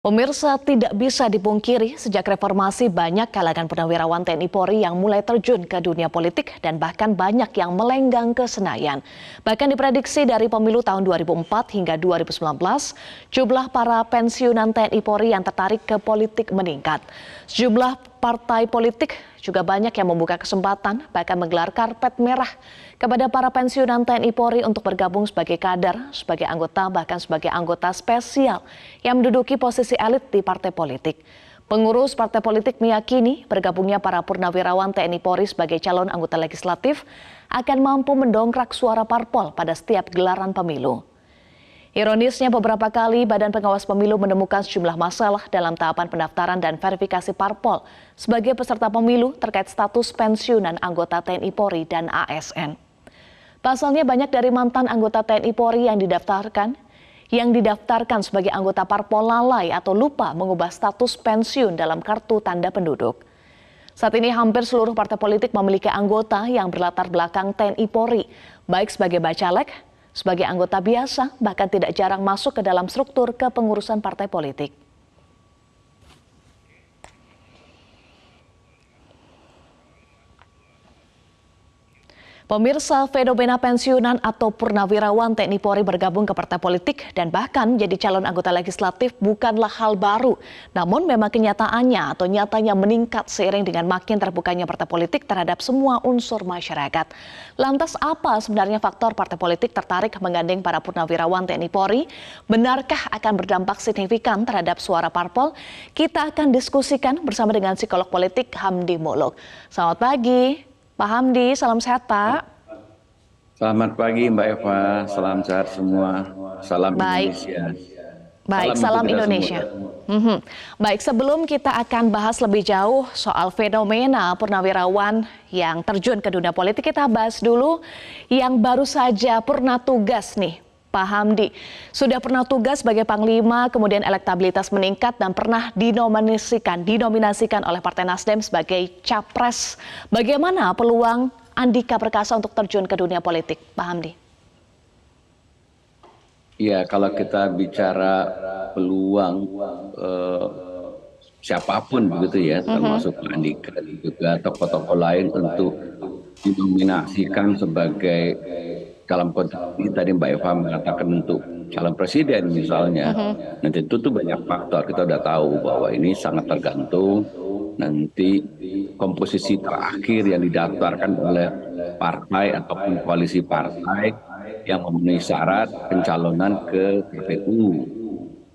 Pemirsa, tidak bisa dipungkiri sejak reformasi banyak kalangan purnawirawan TNI Polri yang mulai terjun ke dunia politik dan bahkan banyak yang melenggang ke Senayan. Bahkan diprediksi dari pemilu tahun 2004 hingga 2019, jumlah para pensiunan TNI Polri yang tertarik ke politik meningkat. Sejumlah partai politik juga banyak yang membuka kesempatan bahkan menggelar karpet merah kepada para pensiunan TNI Polri untuk bergabung sebagai kader, sebagai anggota, bahkan sebagai anggota spesial yang menduduki posisi elit di partai politik. Pengurus partai politik meyakini bergabungnya para purnawirawan TNI Polri sebagai calon anggota legislatif akan mampu mendongkrak suara parpol pada setiap gelaran pemilu. Ironisnya beberapa kali Badan Pengawas Pemilu menemukan sejumlah masalah dalam tahapan pendaftaran dan verifikasi parpol sebagai peserta pemilu terkait status pensiunan anggota TNI Polri dan ASN. Pasalnya banyak dari mantan anggota TNI Polri yang didaftarkan sebagai anggota parpol lalai atau lupa mengubah status pensiun dalam kartu tanda penduduk. Saat ini hampir seluruh partai politik memiliki anggota yang berlatar belakang TNI Polri, baik sebagai bacalek, sebagai anggota biasa, bahkan tidak jarang masuk ke dalam struktur kepengurusan partai politik. Pemirsa, fenomena pensiunan atau purnawirawan TNI Polri bergabung ke partai politik dan bahkan jadi calon anggota legislatif bukanlah hal baru. Namun memang kenyataannya atau nyatanya meningkat seiring dengan makin terbukanya partai politik terhadap semua unsur masyarakat. Lantas apa sebenarnya faktor partai politik tertarik menggandeng para purnawirawan TNI Polri? Benarkah akan berdampak signifikan terhadap suara parpol? Kita akan diskusikan bersama dengan psikolog politik Hamdi Muluk. Selamat pagi. Pak Hamdi, salam sehat Pak. Selamat pagi Mbak Eva, salam sehat semua, salam Baik. Indonesia. Baik, salam Indonesia. Baik, sebelum kita akan bahas lebih jauh soal fenomena purnawirawan yang terjun ke dunia politik, kita bahas dulu yang baru saja purna tugas nih. Pak Hamdi, sudah pernah tugas sebagai Panglima, kemudian elektabilitas meningkat dan pernah dinominasikan oleh Partai Nasdem sebagai Capres. Bagaimana peluang Andika Perkasa untuk terjun ke dunia politik, Pak Hamdi? Ya, kalau kita bicara peluang siapapun begitu ya, termasuk Pak Andika dan juga tokoh-tokoh lain untuk dinominasikan sebagai dalam konteks ini tadi Mbak Eva mengatakan untuk calon presiden misalnya, nanti itu tuh banyak faktor. Kita udah tahu bahwa ini sangat tergantung nanti komposisi terakhir yang didaftarkan oleh partai ataupun koalisi partai yang memenuhi syarat pencalonan ke KPU.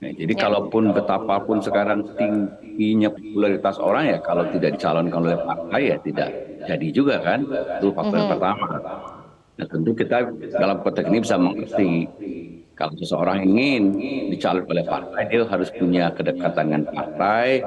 Nah, jadi kalaupun betapapun sekarang tingginya popularitas orang ya kalau tidak dicalonkan oleh partai ya tidak jadi juga kan, itu faktor yang pertama. Nah, tentu kita dalam konteks ini bisa mengerti kalau seseorang ingin dicalonkan oleh partai, dia harus punya kedekatan dengan partai,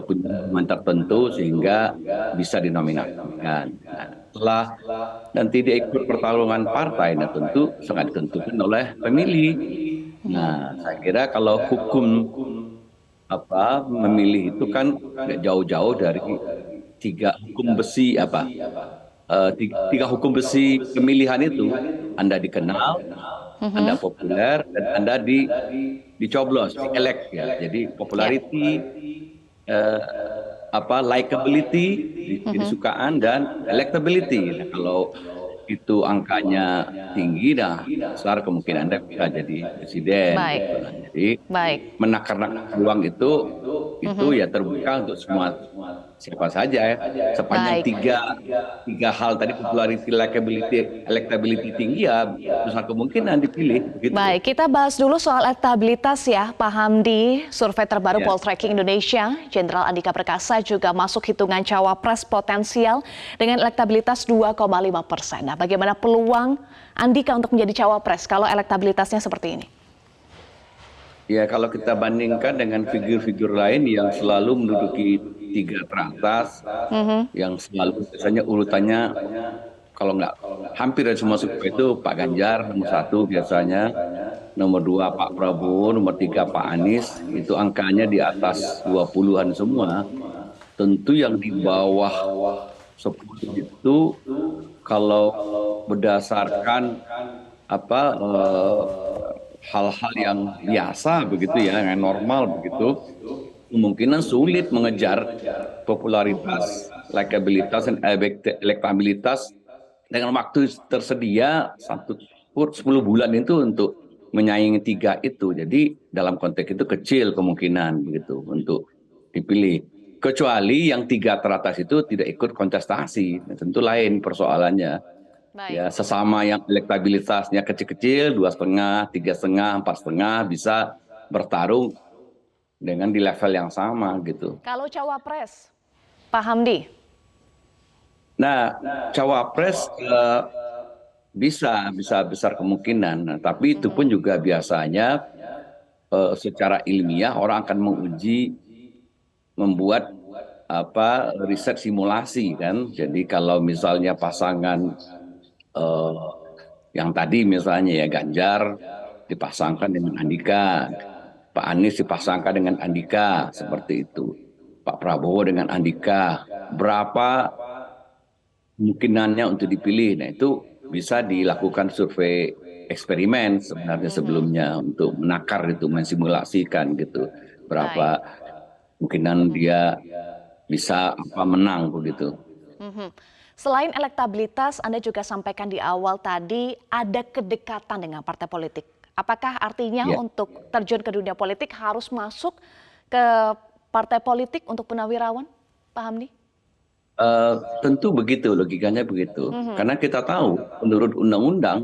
punya hubungan tertentu sehingga bisa dinominasikan. Nah, setelah nanti dia ikut pertarungan partai, nah tentu sangat ditentukan oleh pemilih. Nah, saya kira kalau hukum memilih itu kan nggak jauh-jauh dari tiga hukum besi tiga hukum besi pemilihan itu. Anda dikenal, Anda populer, dan Anda dicoblos, elect ya. Jadi popularity, likability, disukaan, dan electability. Nah, kalau itu angkanya tinggi, nah besar kemungkinan Anda bisa jadi presiden. Baik. Nah, jadi menakar peluang itu ya terbuka untuk semua siapa saja ya. Sepanjang tiga hal tadi, popularity, likability, electability tinggi ya besar kemungkinan dipilih. Begitu. Baik, kita bahas dulu soal elektabilitas ya Pak Hamdi. Survei terbaru Poltreking Indonesia, Jenderal Andika Perkasa juga masuk hitungan cawapres potensial dengan elektabilitas 2,5%. Nah, bagaimana peluang Andika untuk menjadi cawapres kalau elektabilitasnya seperti ini? Ya, kalau kita bandingkan dengan figur-figur lain yang selalu menduduki 3 teratas, yang selalu biasanya urutannya kalau nggak hampir dari semua survei itu Pak Ganjar nomor 1 biasanya, nomor 2 Pak Prabowo, nomor 3 Pak Anies, itu angkanya di atas 20-an semua. Tentu yang di bawah 10 itu kalau berdasarkan hal-hal yang biasa begitu ya, yang normal begitu, kemungkinan sulit mengejar popularitas, likabilitas, dan elektabilitas dengan waktu tersedia 10 bulan itu untuk menyaingi tiga itu. Jadi dalam konteks itu kecil kemungkinan begitu untuk dipilih. Kecuali yang tiga teratas itu tidak ikut kontestasi, nah, tentu lain persoalannya. Baik. Ya sesama yang elektabilitasnya kecil-kecil, 2,5, 3,5, 4,5 bisa bertarung dengan di level yang sama gitu. Kalau cawapres, Pak Hamdi. Nah, cawapres bisa besar kemungkinan. Nah, tapi itu pun juga biasanya secara ilmiah orang akan menguji, membuat riset simulasi kan. Jadi kalau misalnya pasangan eh, yang tadi misalnya ya Ganjar dipasangkan dengan Andika, Pak Anies dipasangkan dengan Andika seperti itu, Pak Prabowo dengan Andika, berapa kemungkinannya untuk dipilih. Nah itu bisa dilakukan survei eksperimen sebenarnya sebelumnya untuk menakar itu, mensimulasikan gitu Baik. berapa kemungkinan dia bisa menang begitu. Mhm. Selain elektabilitas, Anda juga sampaikan di awal tadi ada kedekatan dengan partai politik. Apakah artinya Ya, untuk terjun ke dunia politik harus masuk ke partai politik untuk punawirawan, Pak Hamdi? tentu begitu logikanya begitu. Mhm. Karena kita tahu menurut undang-undang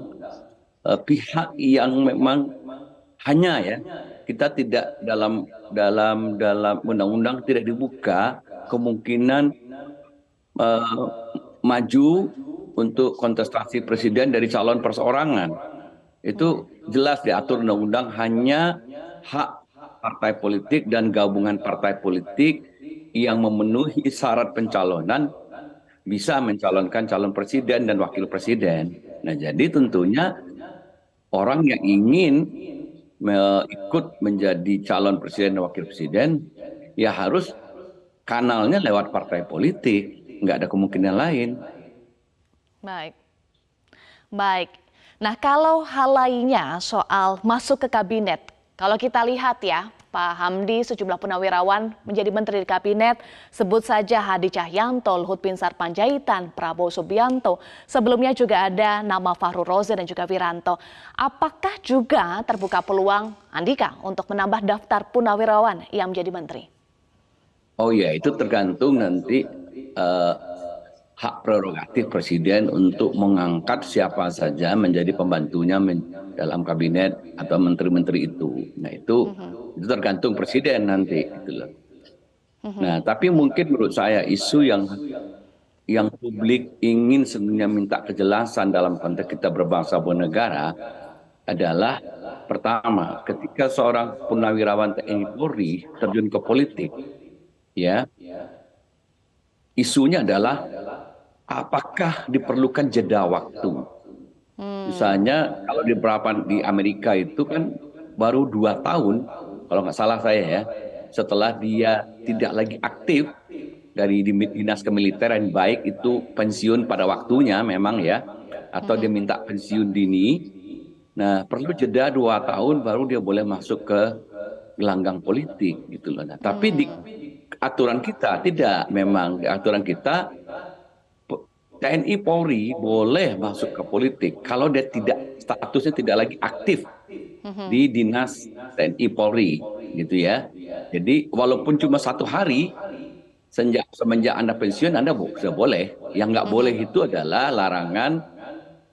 pihak yang memang hanya ya kita tidak dalam dalam dalam undang-undang tidak dibuka kemungkinan eh, maju untuk kontestasi presiden dari calon perseorangan. Itu jelas diatur undang-undang, hanya hak partai politik dan gabungan partai politik yang memenuhi syarat pencalonan bisa mencalonkan calon presiden dan wakil presiden. Nah, jadi tentunya orang yang ingin ikut menjadi calon presiden dan wakil presiden ya harus kanalnya lewat partai politik, nggak ada kemungkinan lain. Baik. Baik. Nah, kalau hal lainnya soal masuk ke kabinet, kalau kita lihat ya, Pak Hamdi, sejumlah purnawirawan menjadi menteri di kabinet, sebut saja Hadi Cahyanto, Luhut Binsar Panjaitan, Prabowo Subianto. Sebelumnya juga ada nama Fahru Rozi dan juga Wiranto. Apakah juga terbuka peluang Andika untuk menambah daftar purnawirawan yang menjadi menteri? Oh ya, itu tergantung nanti eh, hak prerogatif presiden untuk mengangkat siapa saja menjadi pembantunya dalam kabinet atau menteri-menteri itu. Nah, itu tergantung presiden nanti gitu loh. Nah, tapi mungkin menurut saya isu yang publik ingin sebenarnya minta kejelasan dalam konteks kita berbangsa bernegara adalah pertama, ketika seorang purnawirawan TNI Polri terjun ke politik, ya, isunya adalah apakah diperlukan jeda waktu. Misalnya kalau di Amerika itu kan baru 2 tahun, kalau nggak salah saya ya, setelah dia tidak lagi aktif dari dinas kemiliteran, baik itu pensiun pada waktunya memang ya, atau dia minta pensiun dini. Nah perlu jeda 2 tahun baru dia boleh masuk ke gelanggang politik gitu loh. Nah, tapi di aturan kita tidak, memang di aturan kita TNI Polri boleh masuk ke politik kalau dia tidak statusnya tidak lagi aktif di dinas TNI Polri gitu ya. Jadi walaupun cuma 1 hari semenjak Anda pensiun Anda sudah boleh. Yang nggak boleh itu adalah larangan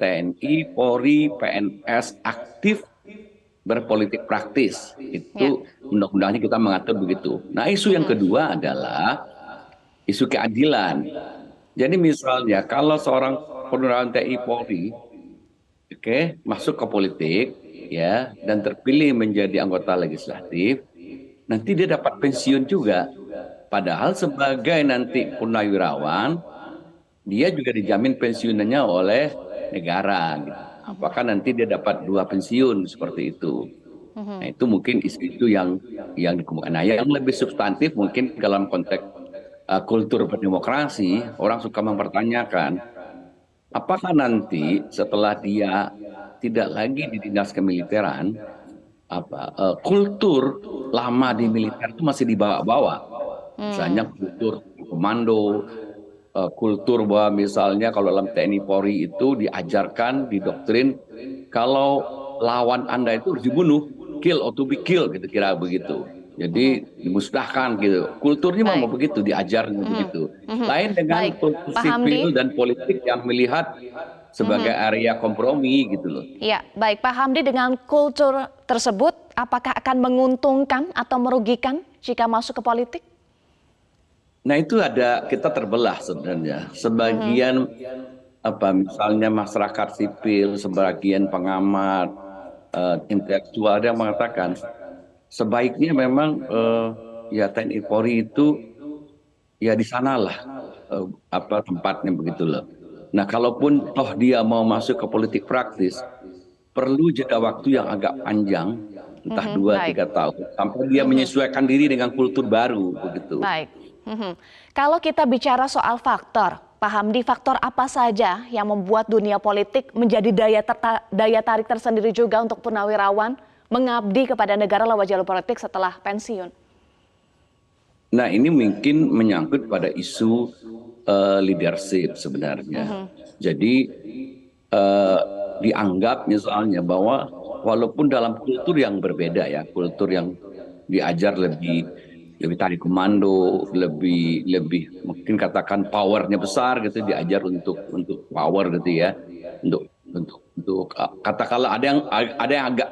TNI, Polri, PNS aktif berpolitik praktis. Ya. Itu undang-undangnya kita mengatur begitu. Nah, isu yang kedua adalah isu keadilan. Jadi misalnya kalau seorang purnawirawan TNI Polri, masuk ke politik, ya, dan terpilih menjadi anggota legislatif, nanti dia dapat pensiun juga. Padahal sebagai nanti purnawirawan, dia juga dijamin pensiunannya oleh negara. Gitu. Apakah nanti dia dapat 2 pensiun seperti itu? Nah itu mungkin isu itu yang dikemukakan. Nah yang lebih substantif mungkin dalam konteks kultur berdemokrasi, orang suka mempertanyakan, apakah nanti setelah dia tidak lagi di dinas kemiliteran, kultur lama di militer itu masih dibawa-bawa. Misalnya kultur komando, kultur bahwa misalnya kalau dalam TNI Polri itu diajarkan, didoktrin kalau lawan Anda itu harus dibunuh, kill or to be killed gitu kira begitu. Jadi dimusnahkan gitu. Kulturnya memang Baik. begitu, diajarnya begitu. Lain dengan Baik, kultur Pak Hamdi. sipil dan politik yang melihat sebagai area kompromi gitu loh. Ya, baik Pak Hamdi, dengan kultur tersebut apakah akan menguntungkan atau merugikan jika masuk ke politik? Nah itu kita terbelah sebenarnya. Sebagian misalnya masyarakat sipil, sebagian pengamat intelektual ada yang mengatakan sebaiknya memang ya TNI Polri itu ya di sanalah tempatnya begitu loh. Nah kalaupun toh dia mau masuk ke politik praktis, perlu jeda waktu yang agak panjang, entah Baik. 2-3 tahun, sampai dia menyesuaikan diri dengan kultur baru begitu. Baik. Kalau kita bicara soal faktor, Pak Hamdi, faktor apa saja yang membuat dunia politik menjadi daya tarik tersendiri juga untuk purnawirawan mengabdi kepada negara lewat jalur politik setelah pensiun? Nah ini mungkin menyangkut pada isu leadership sebenarnya. Jadi dianggap misalnya bahwa walaupun dalam kultur yang berbeda ya, kultur yang diajar lebih tarik komando, lebih mungkin katakan powernya besar gitu, diajar untuk power gitu ya, untuk katakanlah ada yang agak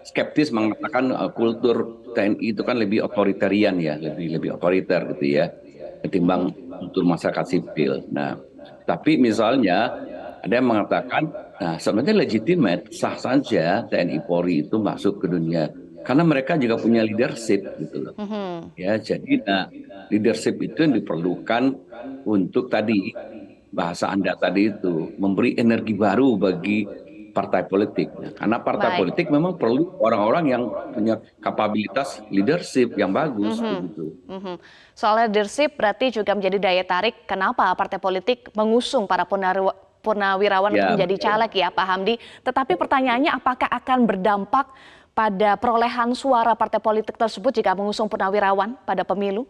skeptis mengatakan kultur TNI itu kan lebih otoritarian ya, lebih otoriter gitu ya, ketimbang kultur masyarakat sipil. Nah, tapi misalnya ada yang mengatakan, nah sebenarnya legitimate, sah saja TNI Polri itu masuk ke dunia karena mereka juga punya leadership gitu loh. Ya, jadi leadership itu yang diperlukan untuk tadi bahasa Anda tadi itu memberi energi baru bagi partai politik. Karena partai politik memang perlu orang-orang yang punya kapabilitas leadership yang bagus begitu. Soal leadership berarti juga menjadi daya tarik kenapa partai politik mengusung para purnawirawan untuk menjadi caleg ya Pak Hamdi. Tetapi pertanyaannya apakah akan berdampak pada perolehan suara partai politik tersebut jika mengusung purnawirawan pada pemilu?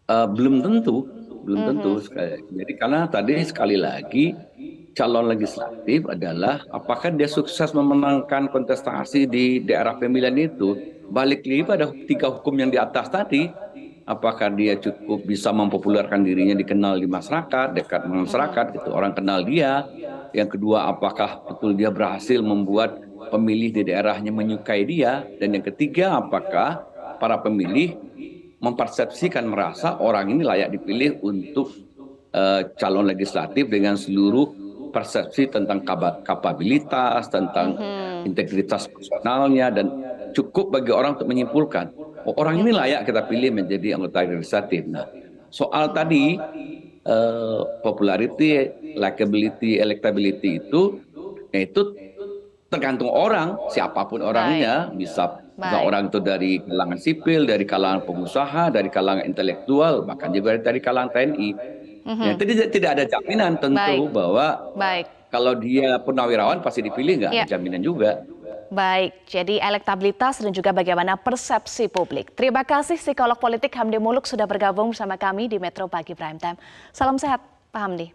Belum tentu. Jadi karena tadi sekali lagi calon legislatif adalah apakah dia sukses memenangkan kontestasi di daerah pemilihan itu, balik lagi pada 3 hukum yang di atas tadi. Apakah dia cukup bisa mempopulerkan dirinya, dikenal di masyarakat, dekat dengan masyarakat gitu, orang kenal dia. Yang kedua, apakah betul dia berhasil membuat pemilih di daerahnya menyukai dia, dan yang ketiga, apakah para pemilih mempersepsikan merasa orang ini layak dipilih untuk calon legislatif dengan seluruh persepsi tentang kapabilitas, tentang integritas personalnya, dan cukup bagi orang untuk menyimpulkan orang ini layak kita pilih menjadi anggota legislatif. Nah, soal tadi popularity, likability, electability itu tergantung orang, siapapun orangnya, bisa orang itu dari kalangan sipil, dari kalangan pengusaha, dari kalangan intelektual, bahkan juga dari kalangan TNI. Ya, tidak ada jaminan tentu bahwa kalau dia purnawirawan pasti dipilih, nggak ada jaminan juga. Baik, jadi elektabilitas dan juga bagaimana persepsi publik. Terima kasih psikolog politik Hamdi Muluk sudah bergabung bersama kami di Metro Pagi Prime Time. Salam sehat, Pak Hamdi.